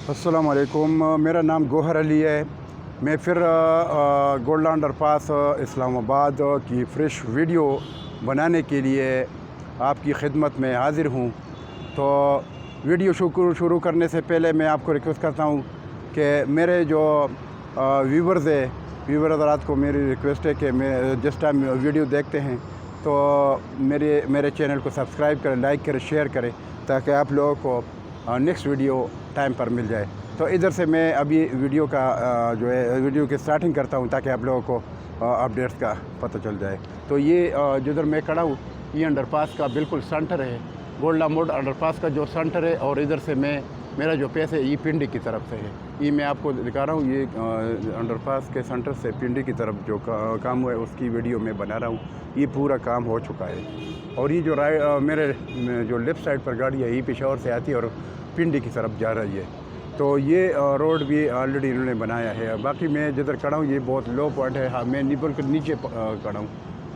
अस्सलाम वालेकुम। मेरा नाम गौहर अली है। मैं फिर गोल्ड अंडरपास इस्लामाबाद की फ़्रेश वीडियो बनाने के लिए आपकी खिदमत में हाज़िर हूँ। तो वीडियो शुरू करने से पहले मैं आपको रिक्वेस्ट करता हूँ कि मेरे जो व्यूवर्स है, व्यूवर हज़रात को मेरी रिक्वेस्ट है कि मैं जिस टाइम वीडियो देखते हैं तो मेरे चैनल को सब्सक्राइब करें, लाइक करें, शेयर करें, ताकि आप लोगों को नेक्स्ट वीडियो टाइम पर मिल जाए। तो इधर से मैं अभी वीडियो का जो है वीडियो की स्टार्टिंग करता हूँ ताकि आप लोगों को अपडेट्स का पता चल जाए। तो ये जिधर मैं खड़ा हूँ ये अंडरपास का बिल्कुल सेंटर है, गोल्डा मोड़ अंडरपास का जो सेंटर है। और इधर से मेरा जो पेस है ये पिंडी की तरफ से है। ये मैं आपको दिखा रहा हूँ, ये अंडरपास के सेंटर से पिंडी की तरफ जो काम हुआ है उसकी वीडियो मैं बना रहा हूँ। ये पूरा काम हो चुका है। और ये जो मेरे जो लेफ़्ट साइड पर गाड़ी है ये पेशावर से आती है और पिंडी की तरफ जा रही है। तो ये रोड भी ऑलरेडी इन्होंने बनाया है। बाकी मैं जिधर खड़ा हूँ ये बहुत लो पॉइंट है। हाँ, मैं निबल के नीचे खड़ा हूँ।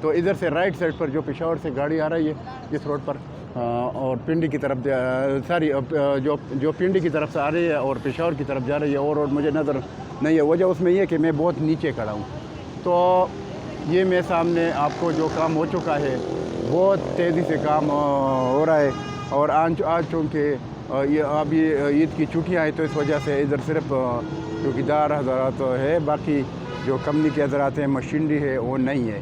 तो इधर से राइट साइड पर जो पेशावर से गाड़ी आ रही है इस रोड पर और पिंडी की तरफ जो पिंडी की तरफ से आ रही है और पेशावर की तरफ जा रही है, और रोड मुझे नज़र नहीं है। वजह उसमें ये कि मैं बहुत नीचे खड़ा हूँ। तो ये मेरे सामने आपको जो काम हो चुका है, बहुत तेज़ी से काम हो रहा है। और आज चूँकि ये अभी ईद की छुट्टियाँ हैं तो इस वजह से इधर सिर्फ चौकीदार हज़रात है, बाकी जो कंपनी के हज़रात हैं, मशीनरी है वो नहीं है।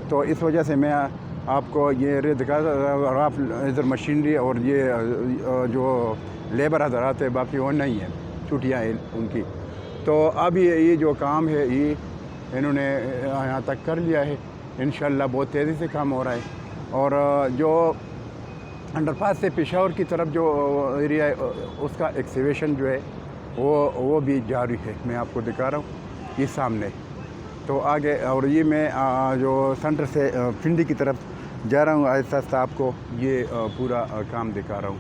तो इस वजह से मैं आपको ये दिखा और आप इधर मशीनरी और ये जो लेबर हज़रात है बाकी वो नहीं है, छुट्टियाँ हैं उनकी। तो अभी ये जो काम है ये इन्होंने यहाँ तक कर लिया है। इंशाल्लाह बहुत तेज़ी से काम हो रहा है। और जो अंडरपास से पेशावर की तरफ जो एरिया है उसका एक्सकेवेशन जो है वो भी जारी है। मैं आपको दिखा रहा हूँ ये सामने। तो आगे और ये मैं जो सेंटर से पिंडी की तरफ जा रहा हूँ, आहिस्ता आहिस्ता आपको ये पूरा काम दिखा रहा हूँ।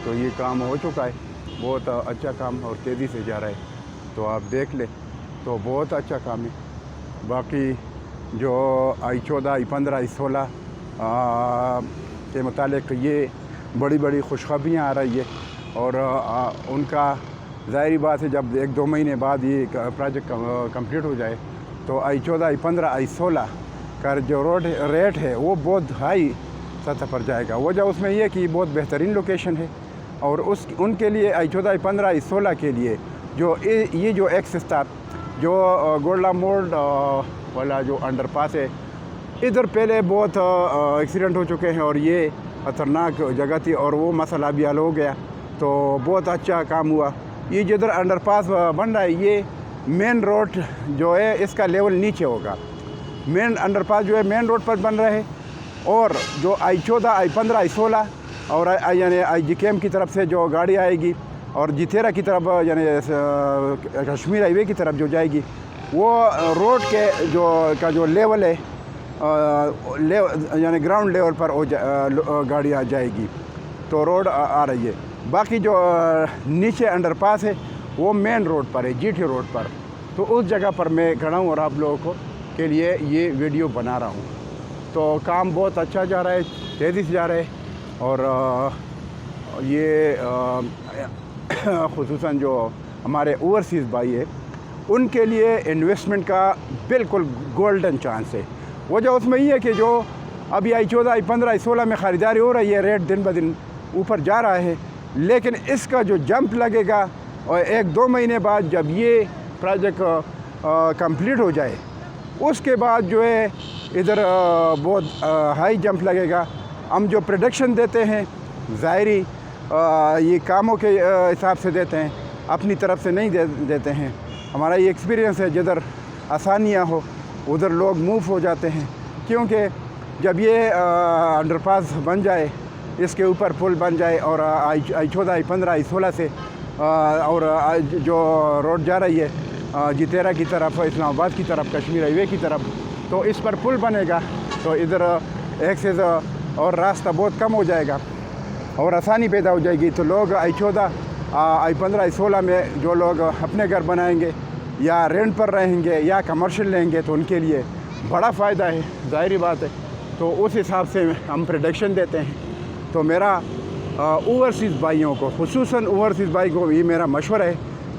तो ये काम हो चुका है, बहुत अच्छा काम और तेज़ी से जा रहा है। तो आप देख लें, तो बहुत अच्छा काम है। बाकी जो I-14, I-15, I-16 के मुतालिक ये बड़ी बड़ी खुशखबरियाँ आ रही है। और उनका ज़ाहिरी बात है जब 1-2 महीने बाद ये प्रोजेक्ट कंप्लीट हो जाए तो I-14, I-15, I-16 का जो रोड रेट है वो बहुत हाई सतह पर जाएगा। वजह उसमें ये कि बहुत बेहतरीन लोकेशन है। और उनके लिए I-14, I-15, I-16 के लिए जो ये जो एक्सेस था, जो गोल्डा मोड़ वाला जो अंडरपास है, इधर पहले बहुत एक्सीडेंट हो चुके हैं और ये खतरनाक जगह थी और वो मसला भी हल हो गया। तो बहुत अच्छा काम हुआ। ये जिधर अंडरपास बन रहा है ये मेन रोड जो है इसका लेवल नीचे होगा। मेन अंडरपास जो है मेन रोड पर बन रहा है। और जो I-14, I-15, I-16 और यानी IGKM की तरफ से जो गाड़ी आएगी और G13 की तरफ यानी कश्मीर हाईवे की तरफ जो जाएगी, वो रोड के जो लेवल है यानी ग्राउंड लेवल पर गाड़ी आ जाएगी। तो रोड आ रही है। बाकी जो नीचे अंडरपास है वो मेन रोड पर है, GT रोड पर। तो उस जगह पर मैं खड़ा हूँ और आप लोगों के लिए ये वीडियो बना रहा हूँ। तो काम बहुत अच्छा जा रहा है, तेज़ी से जा रहा है। और ये ख़ुसूसन जो हमारे ओवरसीज़ भाई है उनके लिए इन्वेस्टमेंट का बिल्कुल गोल्डन चांस है। वजह उसमें ये है कि जो अभी I-14, I-15, I-16 में ख़रीदारी हो रही है, रेट दिन ब दिन ऊपर जा रहा है, लेकिन इसका जो जंप लगेगा और 1-2 महीने बाद जब ये प्रोजेक्ट कंप्लीट हो जाए उसके बाद जो है इधर बहुत हाई जंप लगेगा। हम जो प्रोडक्शन देते हैं ज़ाहिरी ये कामों के हिसाब से देते हैं, अपनी तरफ से नहीं देते हैं। हमारा ये एक्सपीरियंस है, जिधर आसानियाँ हो उधर लोग मूव हो जाते हैं। क्योंकि जब ये अंडरपास बन जाए, इसके ऊपर पुल बन जाए और I-14, I-15, I-16 से और जो रोड जा रही है G13 की तरफ, इस्लामाबाद की तरफ, कश्मीर हाईवे की तरफ, तो इस पर पुल बनेगा तो इधर एक्सेस और रास्ता बहुत कम हो जाएगा और आसानी पैदा हो जाएगी। तो लोग I-14, I-15, I-16 में जो लोग अपने घर बनाएंगे या रेंट पर रहेंगे या कमर्शियल लेंगे तो उनके लिए बड़ा फ़ायदा है, ज़ाहिरी बात है। तो उस हिसाब से हम प्रोडक्शन देते हैं। तो मेरा ओवरसीज़ भाइयों को, खुसूसन ओवरसीज़ भाई को ये मेरा मशवरा है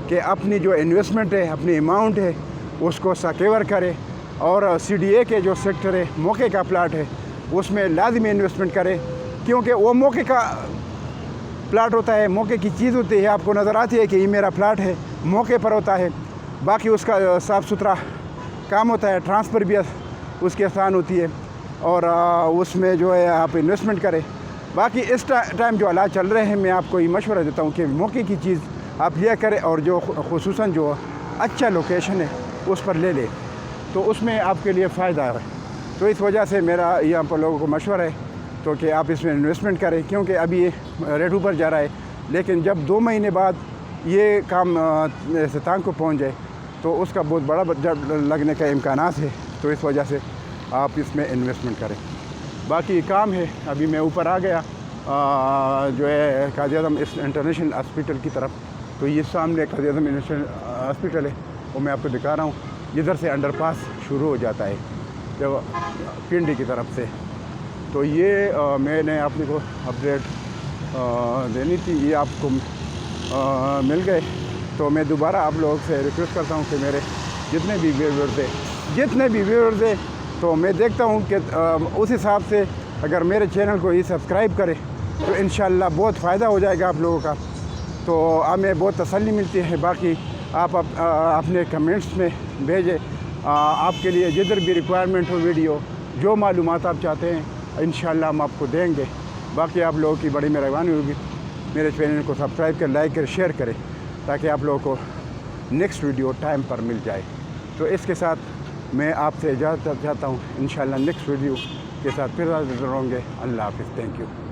कि अपनी जो इन्वेस्टमेंट है, अपनी अमाउंट है, उसको सिक्योर करे और CDA के जो सेक्टर है, मौके का प्लाट है, उसमें लाजमी इन्वेस्टमेंट करे, क्योंकि वो मौके का प्लाट होता है, मौके की चीज़ होती है, आपको नज़र आती है कि ये मेरा प्लाट है, मौके पर होता है। बाकी उसका साफ़ सुथरा काम होता है, ट्रांसफ़र भी उसकी आसान होती है और उसमें जो है आप इन्वेस्टमेंट करें। बाकी इस टाइम जो हालात चल रहे हैं, मैं आपको ये मशवरा देता हूँ कि मौके की चीज़ आप लिया करें और जो खुसूसन जो अच्छा लोकेशन है उस पर ले लें, तो उसमें आपके लिए फ़ायदा है। तो इस वजह से मेरा यहाँ पर लोगों को मशवरा है तो कि आप इसमें इन्वेस्टमेंट करें, क्योंकि अभी ये रेट ऊपर जा रहा है, लेकिन जब 2 महीने बाद ये काम टांग को पहुँच जाए तो उसका बहुत बड़ा लगने का इम्कानात है। तो इस वजह से आप इसमें इन्वेस्टमेंट करें। बाकी काम है, अभी मैं ऊपर आ गया जो है काज़ी-ए-आज़म इंटरनेशनल हॉस्पिटल की तरफ। तो ये सामने काज़ी-ए-आज़म इंटरनेशनल हॉस्पिटल है, वो मैं आपको दिखा रहा हूँ। इधर से अंडरपास शुरू हो जाता है जब पिंडी की तरफ से। तो ये मैंने आपने को अपडेट देनी थी, ये आपको मिल गए। तो मैं दोबारा आप लोगों से रिक्वेस्ट करता हूँ कि मेरे जितने भी व्यूअर्स हैं तो मैं देखता हूँ कि उस हिसाब से अगर मेरे चैनल को ये सब्सक्राइब करें तो इंशाल्लाह बहुत फ़ायदा हो जाएगा आप लोगों का। तो हमें बहुत तसल्ली मिलती है। बाकी आप अपने कमेंट्स में भेजें, आपके लिए जिधर भी रिक्वायरमेंट हो वीडियो, जो मालूमात आप चाहते हैं इंशाल्लाह हम आपको देंगे। बाकी आप लोगों की बड़ी मेहरबानी होगी, मेरे चैनल को सब्सक्राइब करें, लाइक करें, शेयर करें, ताकि आप लोगों को नेक्स्ट वीडियो टाइम पर मिल जाए। तो इसके साथ मैं आपसे इजाज़त चाहता हूँ। इंशाल्लाह नेक्स्ट वीडियो के साथ फिर हाज़िर होंगे। अल्लाह हाफ़िज़। Thank you.